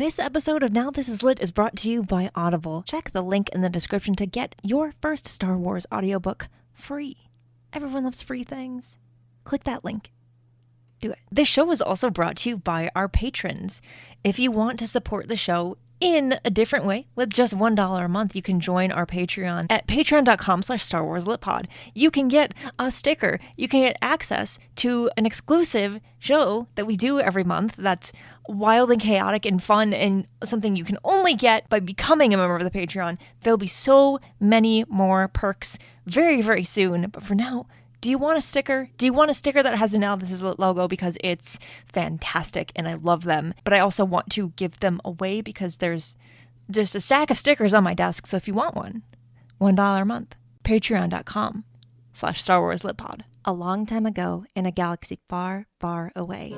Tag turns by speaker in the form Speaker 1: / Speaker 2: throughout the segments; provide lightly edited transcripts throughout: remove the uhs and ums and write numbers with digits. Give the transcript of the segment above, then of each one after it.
Speaker 1: This episode of Now This Is Lit is brought to you by Audible. Check the link in the description to get your first Star Wars audiobook free. Everyone loves free things. Click that link. Do it. This show is also brought to you by our patrons. If you want to support the show in a different way, with just $1 a month, you can join our Patreon at patreon.com/StarWarsLitPod. You can get a sticker. You can get access to an exclusive show that we do every month that's wild and chaotic and fun and something you can only get by becoming a member of the Patreon. There'll be so many more perks very, very soon. But for now, do you want a sticker? Do you want a sticker that has a Now This Is Lit logo? Because it's fantastic and I love them. But I also want to give them away because there's just a stack of stickers on my desk. So if you want one, $1 a month. Patreon.com/StarWarsLitPod. A long time ago in a galaxy far, far away.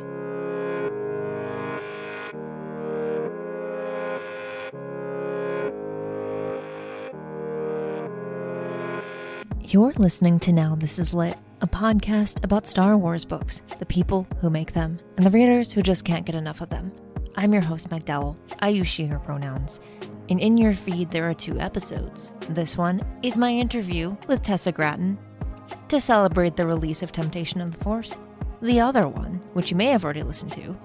Speaker 1: You're listening to Now This Is Lit, a podcast about Star Wars books, the people who make them, and the readers who just can't get enough of them. I'm your host, Meg Dowell. I use she, her pronouns. And in your feed, there are 2 episodes. This one is my interview with Tessa Gratton to celebrate the release of Temptation of the Force. The other one, which you may have already listened to,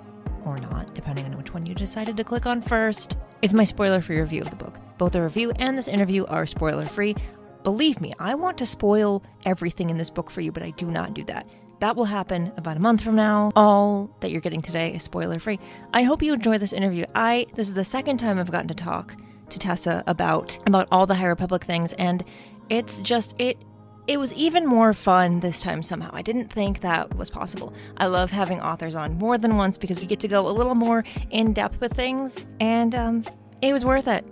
Speaker 1: or not, depending on which one you decided to click on first, is my spoiler-free review of the book. Both the review and this interview are spoiler-free. Believe me, I want to spoil everything in this book for you, but I do not do that. That will happen about a month from now. All that you're getting today is spoiler-free. I hope you enjoy this interview. This is the second time I've gotten to talk to Tessa about all the High Republic things, and it's just, it was even more fun this time somehow. I didn't think that was possible. I love having authors on more than once because we get to go a little more in-depth with things, and it was worth it.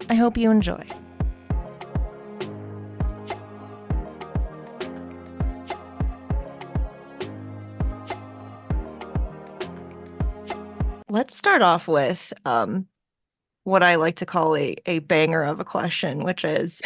Speaker 1: I hope you enjoy. Let's start off with what I like to call a banger of a question, which is,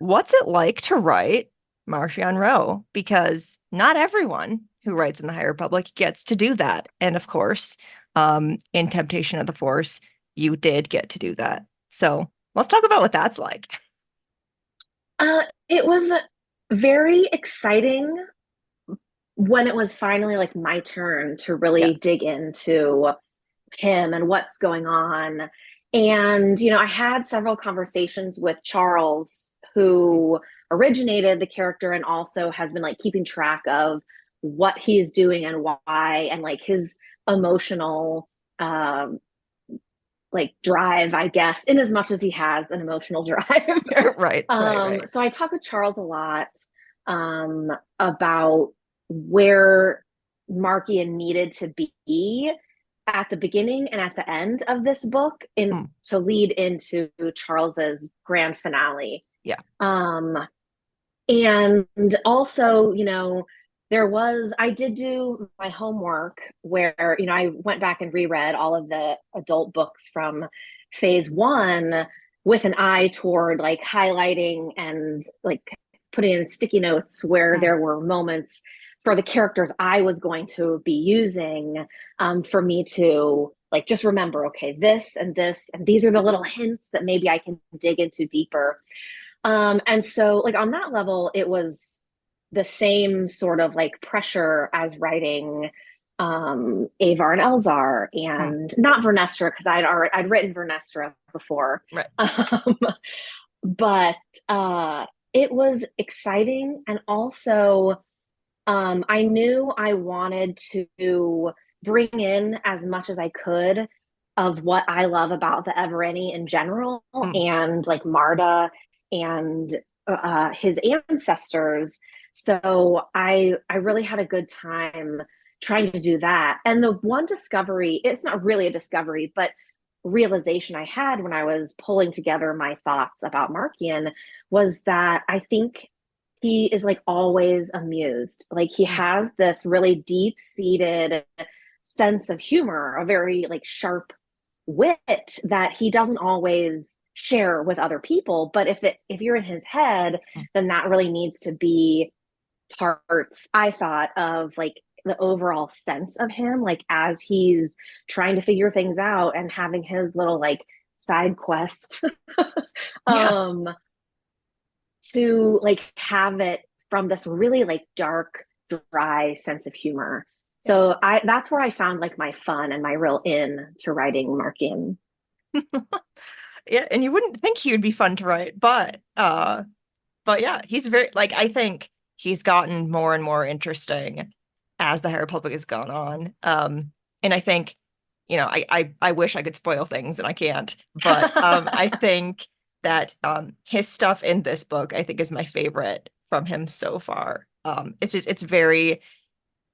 Speaker 1: what's it like to write Marchion Ro? Because not everyone who writes in the High Republic gets to do that. And of course, in Temptation of the Force, you did get to do that. So let's talk about what that's like.
Speaker 2: It was very exciting when it was finally like my turn to really dig into him and what's going on. And, I had several conversations with Charles, who originated the character and also has been like keeping track of what he's doing and why, and like his emotional like drive, I guess, in as much as he has an emotional drive.
Speaker 1: Right.
Speaker 2: So I talked with Charles a lot about where Marchion needed to be at the beginning and at the end of this book to lead into Charles's grand finale.
Speaker 1: Yeah.
Speaker 2: And also, I did do my homework where, I went back and reread all of the adult books from phase 1 with an eye toward like highlighting and like putting in sticky notes where there were moments for the characters I was going to be using, for me to like just remember, okay, this, and these are the little hints that maybe I can dig into deeper. And so like on that level, it was the same sort of like pressure as writing Avar and Elzar, and not Vernestra, because I'd written Vernestra before.
Speaker 1: Right.
Speaker 2: But it was exciting, and also I knew I wanted to bring in as much as I could of what I love about the Evereni in general, and like Marda and his ancestors. So I really had a good time trying to do that. And the one discovery, it's not really a discovery, but realization I had when I was pulling together my thoughts about Marchion was that I think he is like always amused. Like he has this really deep-seated sense of humor, a very like sharp wit that he doesn't always share with other people. But if you're in his head, then that really needs to be part, I thought, of like the overall sense of him, like as he's trying to figure things out and having his little like side quest
Speaker 1: Yeah.
Speaker 2: um to like have it from this really like dark, dry sense of humor. So I that's where I found like my fun and my real in to writing Markian.
Speaker 1: Yeah, and you wouldn't think he would be fun to write, but yeah, he's very like I think he's gotten more and more interesting as the High Republic has gone on. And I think, I wish I could spoil things and I can't, but I think that his stuff in this book I think is my favorite from him so far. It's very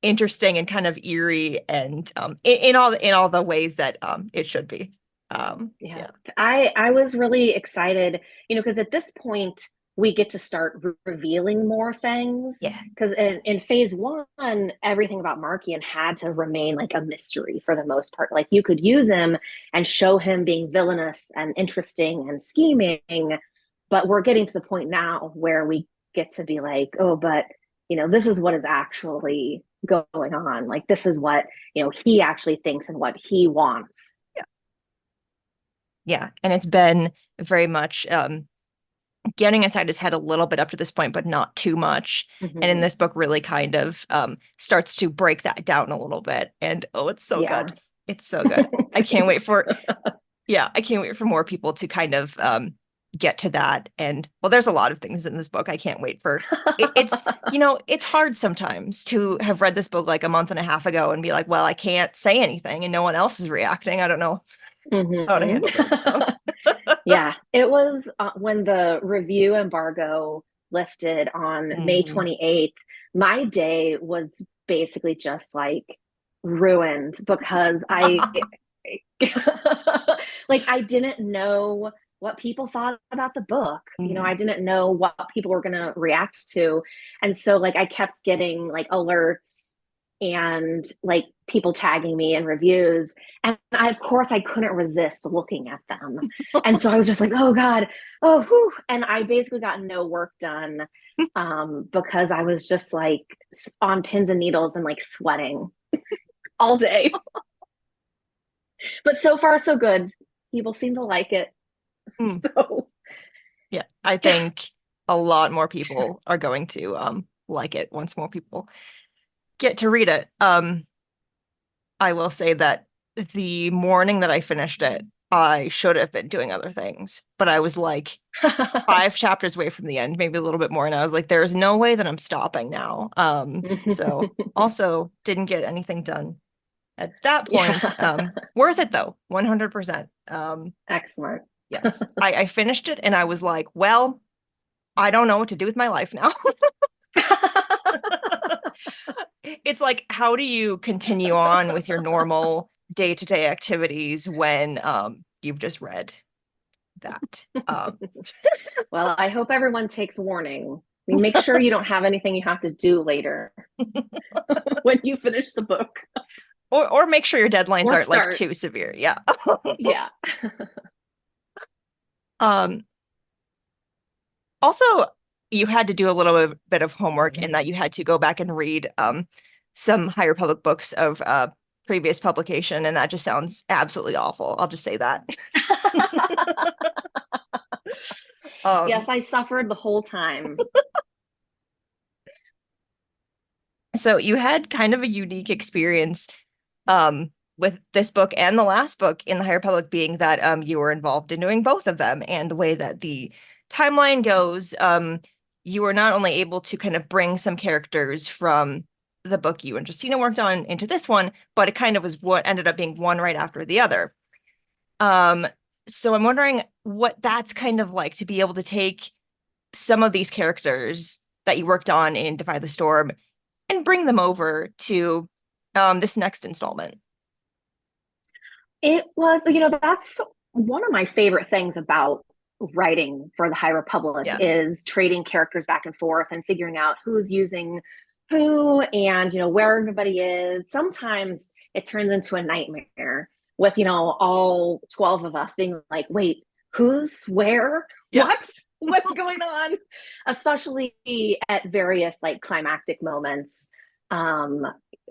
Speaker 1: interesting and kind of eerie and in all the ways that it should be.
Speaker 2: Yeah.
Speaker 1: Yeah.
Speaker 2: I was really excited, because at this point we get to start revealing more things.
Speaker 1: Yeah.
Speaker 2: Because in phase one, everything about Markian had to remain like a mystery for the most part. Like you could use him and show him being villainous and interesting and scheming, but we're getting to the point now where we get to be like, oh, but this is what is actually going on. Like this is what, he actually thinks and what he wants.
Speaker 1: Yeah, and it's been very much getting inside his head a little bit up to this point, but not too much. And in
Speaker 2: Mm-hmm.
Speaker 1: this book, really kind of starts to break that down a little bit. And oh, it's so
Speaker 2: Yeah.
Speaker 1: good. It's so good. I can't wait
Speaker 2: Thanks.
Speaker 1: for, yeah, I can't wait for more people to kind of get to that. And well, there's a lot of things in this book. I can't wait for it's hard sometimes to have read this book like a month and a half ago and be like, well, I can't say anything and no one else is reacting. I don't know how to handle this. So.
Speaker 2: Yeah, it was when the review embargo lifted on May
Speaker 1: Mhm.
Speaker 2: 28th, my day was basically just like ruined because I like I didn't know what people thought about the book.
Speaker 1: Mhm.
Speaker 2: I didn't know what people were going to react to. And so like I kept getting like alerts and like people tagging me in reviews, and of course I couldn't resist looking at them. And so I was just like, oh god, oh whew. And I basically got no work done because I was just like on pins and needles and like sweating all day. But so far so good. People seem to like it.
Speaker 1: Mm.
Speaker 2: So
Speaker 1: Yeah, I think a lot more people are going to like it once more people get to read it. I will say that the morning that I finished it, I should have been doing other things, but I was like 5 chapters away from the end, maybe a little bit more, and I was like, there's no way that I'm stopping now. So also didn't get anything done at that point.
Speaker 2: Yeah.
Speaker 1: Worth it though, 100%.
Speaker 2: Excellent.
Speaker 1: Yes, I finished it and I was like, well, I don't know what to do with my life now. It's like, how do you continue on with your normal day-to-day activities when you've just read that?
Speaker 2: Well, I hope everyone takes warning. I mean, make sure you don't have anything you have to do later when you finish the book.
Speaker 1: Or make sure your deadlines
Speaker 2: Or
Speaker 1: aren't like
Speaker 2: start.
Speaker 1: too severe. Yeah.
Speaker 2: Yeah.
Speaker 1: Um, Also, you had to do a little bit of homework in that you had to go back and read some High Republic books of previous publication, and that just sounds absolutely awful. I'll just say that.
Speaker 2: Yes,
Speaker 1: Um,
Speaker 2: I suffered the whole time.
Speaker 1: so you had kind of a unique experience with this book and the last book in the High Republic, being that you were involved in doing both of them, and the way that the timeline goes, you were not only able to kind of bring some characters from the book you and Justina worked on into this one, but it kind of was what ended up being one right after the other. Um, so I'm wondering what that's kind of like to be able to take some of these characters that you worked on in Defy the Storm and bring them over to this next installment.
Speaker 2: It was, that's one of my favorite things about writing for the High Republic
Speaker 1: Yeah.
Speaker 2: is trading characters back and forth and figuring out who's using who and, where everybody is. Sometimes it turns into a nightmare with, all 12 of us being like, wait, who's where?
Speaker 1: Yeah.
Speaker 2: What's going on? Especially at various like climactic moments.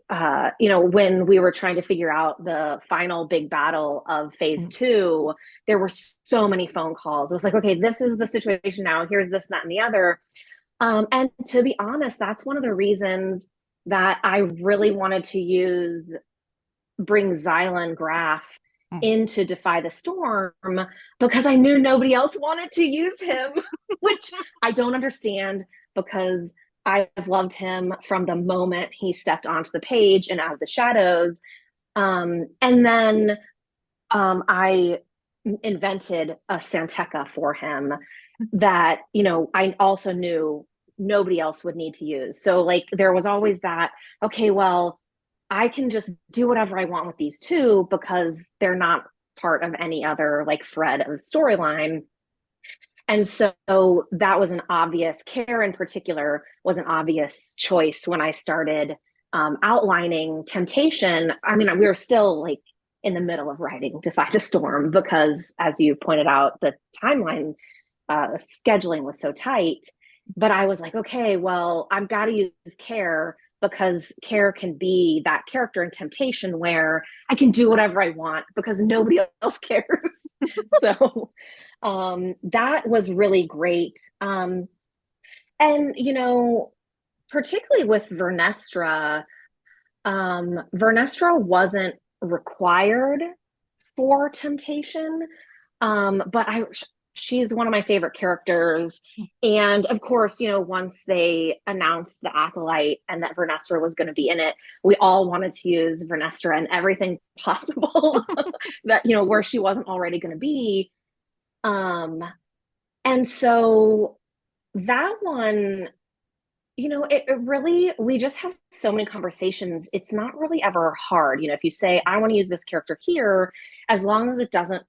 Speaker 2: when we were trying to figure out the final big battle of phase two, there were so many phone calls. It was like, okay, this is the situation now. Here's this, that, and the other. And to be honest, that's one of the reasons that I really wanted to bring Xylan Graf into Defy the Storm, because I knew nobody else wanted to use him, which I don't understand, because I've loved him from the moment he stepped onto the page and Out of the Shadows. And then I invented a Santeca for him that, I also knew nobody else would need to use. So like there was always that, okay, well, I can just do whatever I want with these two because they're not part of any other like thread of the storyline. And so that was an obvious, Care in particular was an obvious choice when I started outlining Temptation. I mean, we were still like in the middle of writing Defy the Storm because, as you pointed out, the timeline scheduling was so tight. But I was like, okay, well, I've got to use Care because Care can be that character in Temptation where I can do whatever I want because nobody else cares. So that was really great. And, particularly with Vernestra, Vernestra wasn't required for Temptation, but she's one of my favorite characters. And of course, once they announced the Acolyte and that Vernestra was going to be in it, we all wanted to use Vernestra and everything possible that, where she wasn't already going to be. And so that one, it really, we just have so many conversations. It's not really ever hard. If you say, I want to use this character here, as long as it doesn't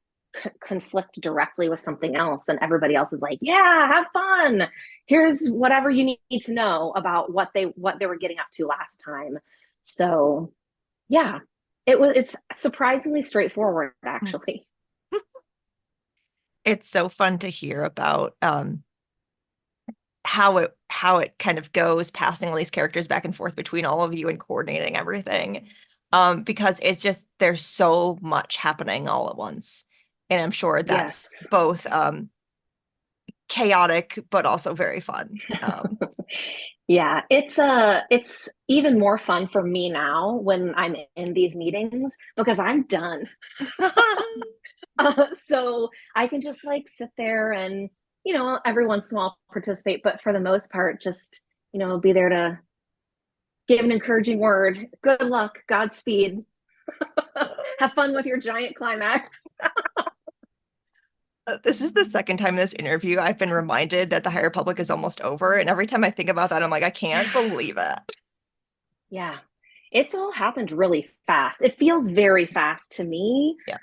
Speaker 2: conflict directly with something else and everybody else is like, yeah, have fun, here's whatever you need to know about what they were getting up to last time. So yeah, it's surprisingly straightforward, actually.
Speaker 3: It's so fun to hear about how it kind of goes, passing all these characters back and forth between all of you and coordinating everything, because it's just, there's so much happening all at once. And I'm sure that's both chaotic, but also very fun.
Speaker 2: Yeah, it's even more fun for me now when I'm in these meetings because I'm done. So I can just like sit there and, every once in a while participate, but for the most part, just, be there to give an encouraging word. Good luck, Godspeed. Have fun with your giant climax.
Speaker 3: This is the second time in this interview I've been reminded that the High Republic is almost over. And every time I think about that, I'm like, I can't believe it.
Speaker 2: Yeah, it's all happened really fast. It feels very fast to me.
Speaker 3: Yeah.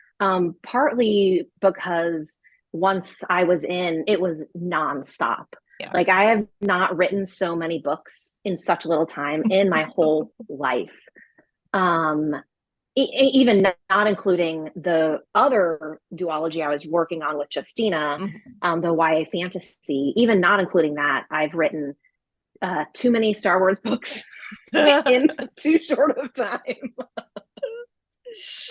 Speaker 2: Partly because once I was in, it was nonstop.
Speaker 3: Yeah.
Speaker 2: Like I have not written so many books in such little time in my whole life. Even not including the other duology I was working on with Justina, the YA fantasy, even not including that, I've written too many Star Wars books in too short of time.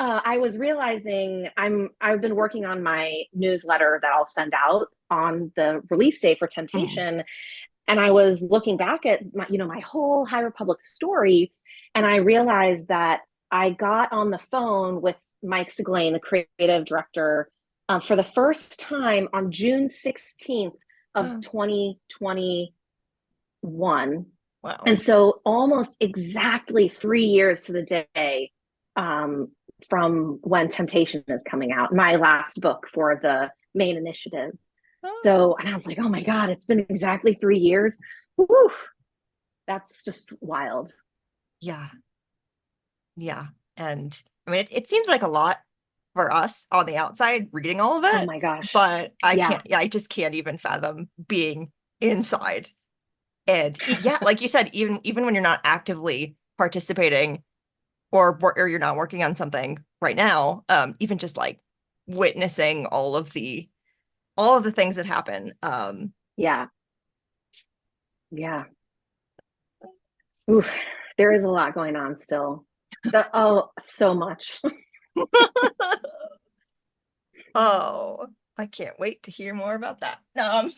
Speaker 2: I was realizing I've been working on my newsletter that I'll send out on the release day for Temptation. And I was looking back at my whole High Republic story, and I realized that I got on the phone with Mike Siglain, the creative director, for the first time on June 16th of 2021.
Speaker 3: Wow.
Speaker 2: And so almost exactly 3 years to the day from when Temptation is coming out, my last book for the main initiative. So, and I was like, oh my God, it's been exactly 3 years. Woo! That's just wild.
Speaker 3: Yeah. Yeah. And I mean, it seems like a lot for us on the outside reading all of it.
Speaker 2: Oh my gosh.
Speaker 3: But I just can't even fathom being inside. And yeah, like you said, even when you're not actively participating or you're not working on something right now, even just like witnessing all of the things that happen.
Speaker 2: Yeah. Oof. There is a lot going on still. So much.
Speaker 3: Oh, I can't wait to hear more about that. No,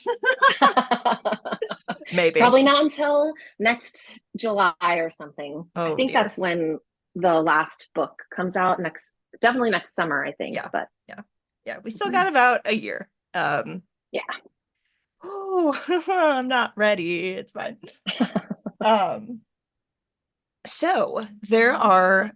Speaker 3: maybe.
Speaker 2: Probably not until next July or something. I
Speaker 3: Oh,
Speaker 2: think
Speaker 3: dear.
Speaker 2: that's when the last book comes out definitely next summer, I think.
Speaker 3: Yeah.
Speaker 2: But
Speaker 3: Yeah. We still got about a year.
Speaker 2: yeah.
Speaker 3: Oh, I'm not ready. It's fine. Um, so there are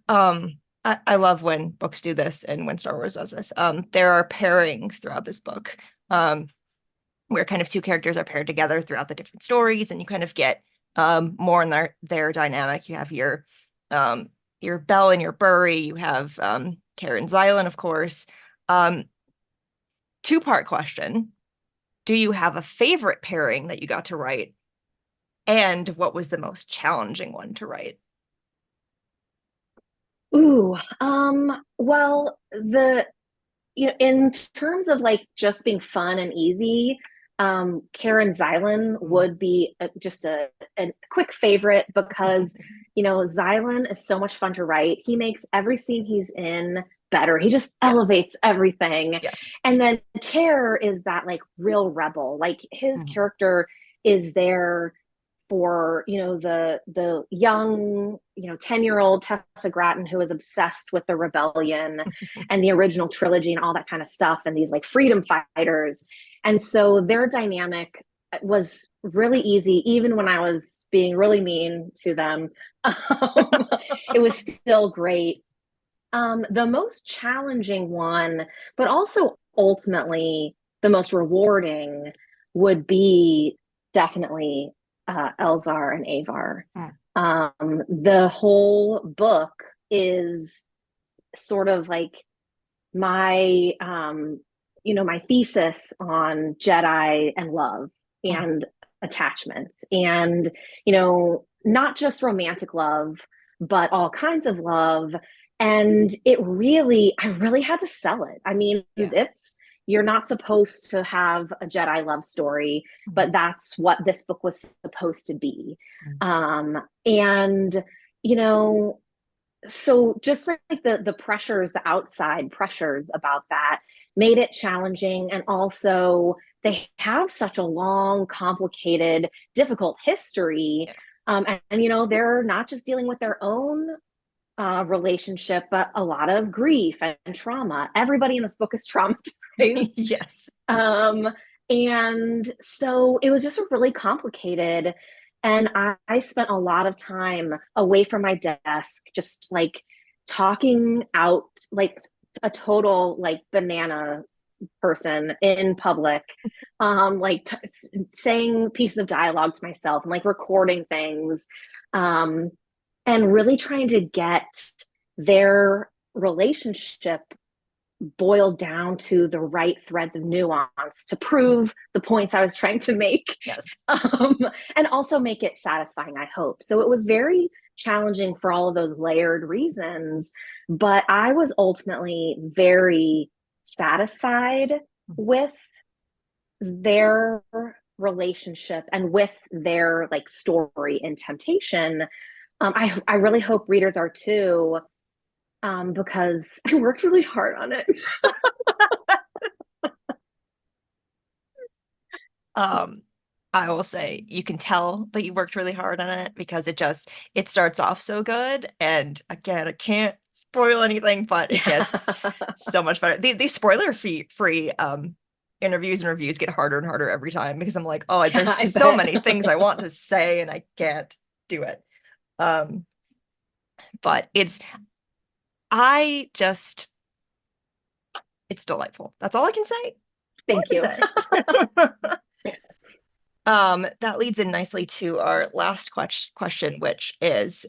Speaker 3: I love when books do this and when Star Wars does this. There are pairings throughout this book. Where kind of two characters are paired together throughout the different stories, and you kind of get more in their dynamic. You have your Bell and your Burry. You have Karen Zylan, of course. Two-part question. Do you have a favorite pairing that you got to write? And what was the most challenging one to write?
Speaker 2: Ooh, well, in terms of like just being fun and easy, Karen Zylan would be just a quick favorite because, Zylan is so much fun to write. He makes every scene he's in better. He just elevates everything.
Speaker 3: Yes.
Speaker 2: And then Care is that like real rebel. Like his character is there for the young 10-year-old Tessa Gratton who is obsessed with the rebellion and the original trilogy and all that kind of stuff, and these like freedom fighters. And so their dynamic was really easy, even when I was being really mean to them. It was still great. The most challenging one, but also ultimately the most rewarding, would be definitely Elzar and Avar. The whole book is sort of like my my thesis on Jedi and love and attachments, and not just romantic love, but all kinds of love. And I really had to sell it. I mean, you're not supposed to have a Jedi love story, but that's what this book was supposed to be. And so just like the pressures, the outside pressures about that made it challenging. And also they have such a long, complicated, difficult history. And they're not just dealing with their own relationship, but a lot of grief and trauma. Everybody in this book is traumatized.
Speaker 3: Yes.
Speaker 2: And so it was just a really complicated, and I spent a lot of time away from my desk, just like talking out like a total like banana person in public, saying pieces of dialogue to myself and like recording things, and really trying to get their relationship boiled down to the right threads of nuance to prove the points I was trying to make.
Speaker 3: Yes.
Speaker 2: And also make it satisfying, I hope. So it was very challenging for all of those layered reasons, but I was ultimately very satisfied with their relationship and with their like story and temptation. I really hope readers are too, because I worked really hard on it.
Speaker 3: I will say you can tell that you worked really hard on it because it starts off so good. And again, I can't spoil anything, but it gets so much better. These spoiler free interviews and reviews get harder and harder every time because I'm like, oh, there's just so many things I want to say and I can't do it. But it's delightful. That's all I can say.
Speaker 2: Thank you.
Speaker 3: That leads in nicely to our last question, which is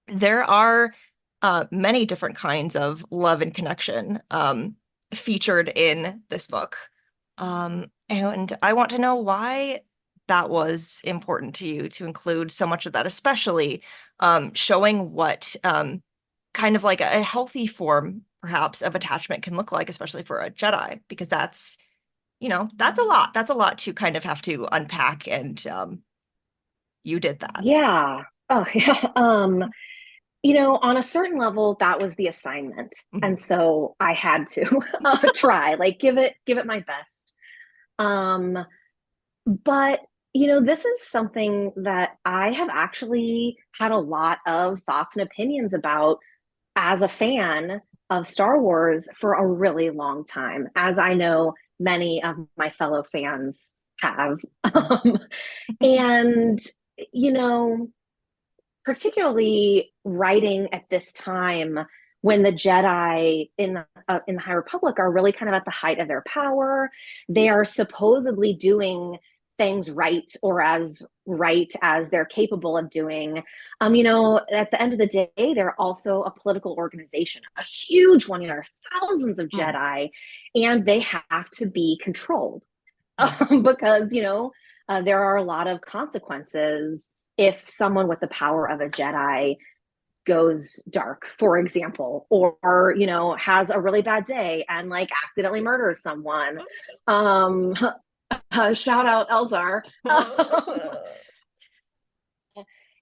Speaker 3: there are many different kinds of love and connection featured in this book. And I want to know why that was important to you to include so much of that, especially showing what kind of like a healthy form, perhaps, of attachment can look like, especially for a Jedi, because that's a lot. That's a lot to kind of have to unpack, and you did that.
Speaker 2: Yeah. Oh, yeah. On a certain level, that was the assignment.
Speaker 3: Mhm.
Speaker 2: And so I had to try, like give it my best. Um, but this is something that I have actually had a lot of thoughts and opinions about as a fan of Star Wars for a really long time, as I know many of my fellow fans have. And, you know, particularly writing at this time when the Jedi in the High Republic are really kind of at the height of their power. They are supposedly doing things right as they're capable of doing. At the end of the day, they're also a political organization, a huge one. There are thousands of
Speaker 3: Mm.
Speaker 2: Jedi, and they have to be controlled
Speaker 3: Mm.
Speaker 2: because there are a lot of consequences if someone with the power of a Jedi goes dark, for example, or has a really bad day and like accidentally murders someone. Um, Shout out Elzar.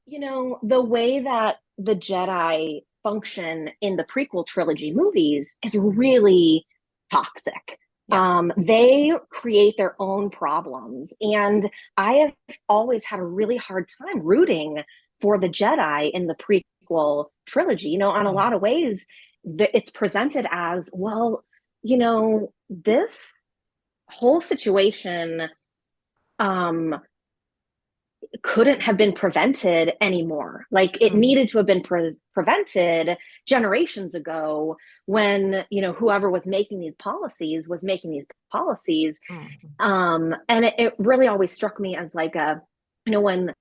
Speaker 2: The way that the Jedi function in the prequel trilogy movies is really toxic.
Speaker 3: Yeah.
Speaker 2: They create their own problems. And I have always had a really hard time rooting for the Jedi in the prequel trilogy. On a
Speaker 3: Mm.
Speaker 2: lot of ways, it's presented as, well, this whole situation um, couldn't have been prevented anymore. Like it
Speaker 3: Mm.
Speaker 2: needed to have been prevented generations ago when, whoever was making these policies was making these policies.
Speaker 3: Mm.
Speaker 2: And it really always struck me as like when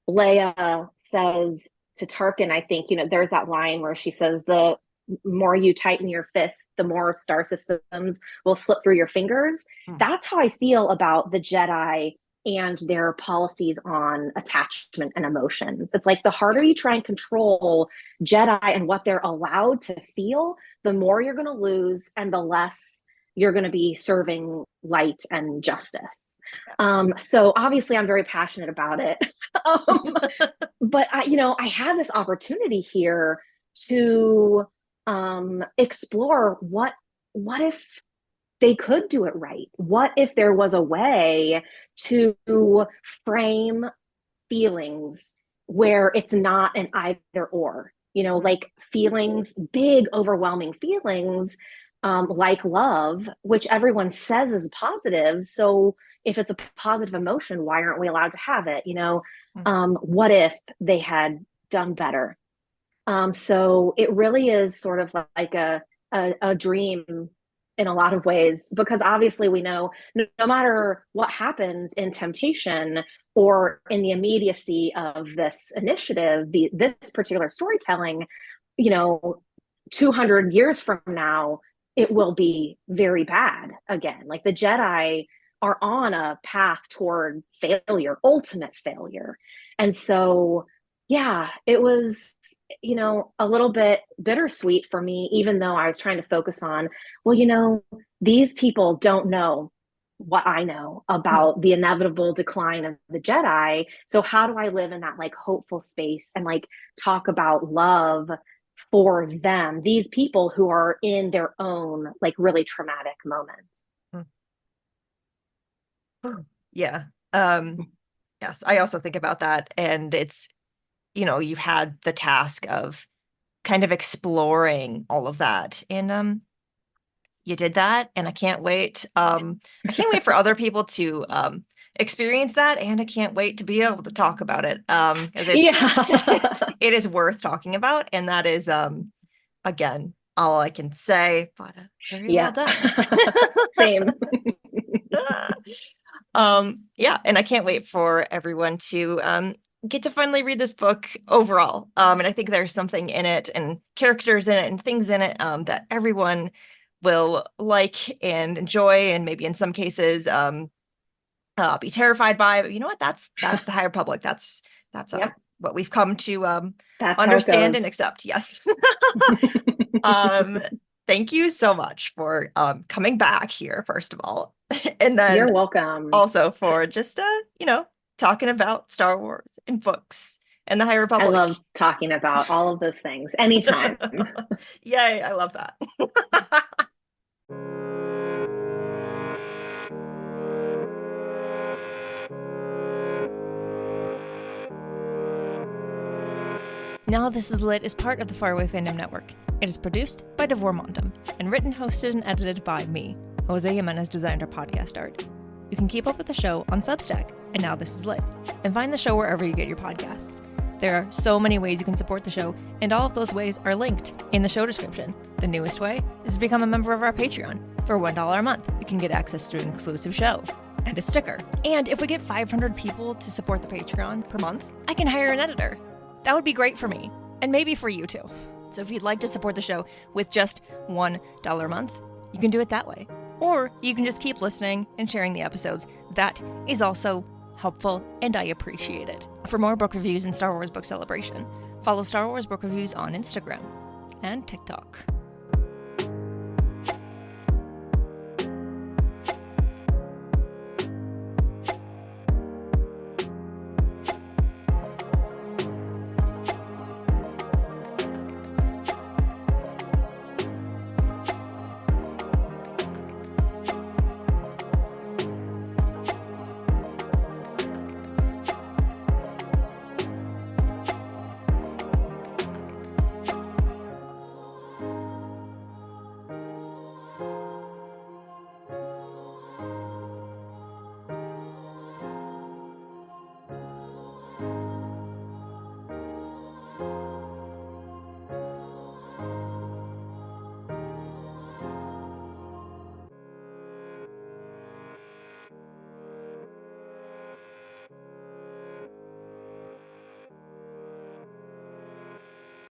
Speaker 2: Leia says to Tarkin, I think, there's that line where she says, the more you tighten your fist, the more star systems will slip through your fingers.
Speaker 3: Mm.
Speaker 2: That's how I feel about the Jedi and their policies on attachment and emotions. It's like the harder you try and control Jedi and what they're allowed to feel, the more you're going to lose and the less you're going to be serving light and justice. So obviously I'm very passionate about it. um, but I had this opportunity here to explore what if they could do it right? What if there was a way to frame feelings where it's not an either or? Like feelings, big, overwhelming feelings, like love, which everyone says is positive. So if it's a positive emotion, why aren't we allowed to have it?
Speaker 3: Mm.
Speaker 2: What if they had done better? So it really is sort of like a dream in a lot of ways, because obviously we know no matter what happens in temptation or in the immediacy of this initiative, this particular storytelling, you know, 200 years from now, it will be very bad again. Like the Jedi are on a path toward failure, ultimate failure. And so, yeah, it was, a little bit bittersweet for me, even though I was trying to focus on, well, these people don't know what I know
Speaker 3: Mm.
Speaker 2: about the inevitable decline of the Jedi. So how do I live in that like hopeful space and like talk about love for them, these people who are in their own like really traumatic moment?
Speaker 3: Mm. Yeah. Um, yes, I also think about that. And it's, you had the task of kind of exploring all of that. And you did that, and I can't wait. I can't wait for other people to experience that, and I can't wait to be able to talk about it. Because
Speaker 2: Yeah.
Speaker 3: it is worth talking about, and that is again all I can say, but very well
Speaker 2: Yeah.
Speaker 3: done.
Speaker 2: Same.
Speaker 3: Yeah, and I can't wait for everyone to get to finally read this book overall. And I think there's something in it and characters in it and things in it that everyone will like and enjoy, and maybe in some cases be terrified by. But you know what? That's the High Republic. That's
Speaker 2: Yep.
Speaker 3: what we've come to
Speaker 2: That's how it
Speaker 3: understand and
Speaker 2: goes.
Speaker 3: accept. Yes. um, Thank you so much for coming back here, first of all, and then
Speaker 2: You're welcome.
Speaker 3: also for just talking about Star Wars and books and the High
Speaker 2: I
Speaker 3: Republic.
Speaker 2: love talking about all of those things anytime.
Speaker 3: Yay, I love that.
Speaker 1: Now This Is Lit is part of the Faraway Fandom Network. It is produced by Devor Mondum and written, hosted, and edited by me. Jose Jimenez designed our podcast art. You can keep up with the show on Substack and Now This Is Lit, and find the show wherever you get your podcasts. There are so many ways you can support the show, and all of those ways are linked in the show description. The newest way is to become a member of our Patreon. For $1 a month, you can get access to an exclusive show and a sticker. And if we get 500 people to support the Patreon per month, I can hire an editor. That would be great for me, and maybe for you too. So if you'd like to support the show with just $1 a month, you can do it that way. Or you can just keep listening and sharing the episodes. That is also helpful, and I appreciate it. For more book reviews and Star Wars Book Celebration, follow Star Wars Book Reviews on Instagram and TikTok.